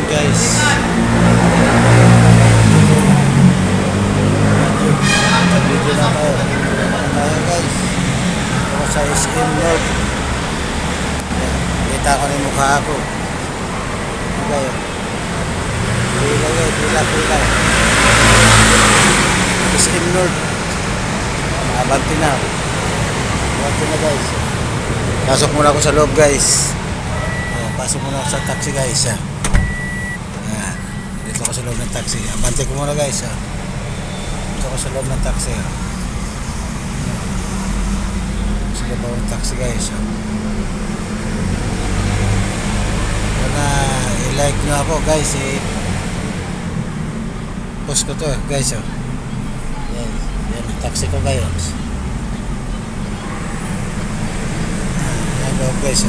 guys. Video na tayo. Guys. Ako sa SM North. Kita ko na yung mukha ko. Okay. Pila. SM North. Abante na guys. Pasok muna ako sa loob guys. Pasok muna ako sa taxi guys. Dito ako sa loob ng taxi. Abante ko muna guys. Dito ako sa loob ng taxi. Sa loob ako ng taxi guys. Sana i-like nyo ako guys. Post ko to guys. Yan yung taxi ko guys. Yan loob guys.